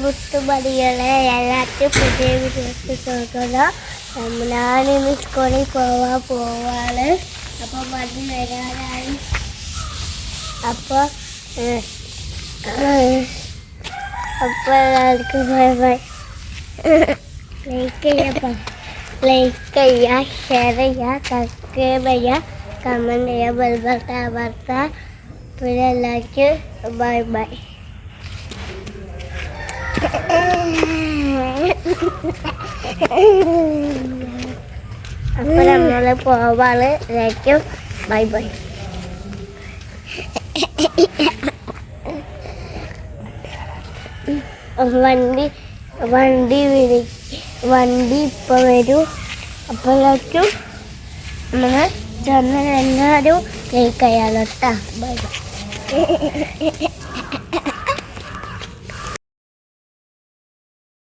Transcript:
മുത്തുമണികളെ എല്ലാവർക്കും പുതിയ വീട്ടിലേക്ക് സ്വാഗതം. ഞാനിന്ന് സ്കൂളിൽ പോവാണ്. അപ്പോൾ മണി വരാനായി. അപ്പോൾ എല്ലാവർക്കും ബൈ ബൈ. ലൈക്ക് ചെയ്യുക, ഷെയർ ചെയ്യുക, സബ്സ്ക്രൈബ് ചെയ്യുക, കമൻറ്റ് ചെയ്യുക, ബെൽ ബട്ടൺ അമർത്തുക. പിന്നെ എല്ലാവർക്കും ബൈ ബൈ. അപ്പോൾ നമ്മൾ പോവാണ്. എല്ലാവർക്കും ബൈ ബൈ. വണ്ടി ഇപ്പോൾ വരും. അപ്പോഴേക്കും നമ്മൾ ചെന്ന് എല്ലാവരും ലൈക്ക് ചെയ്യാലോ. Bye bye.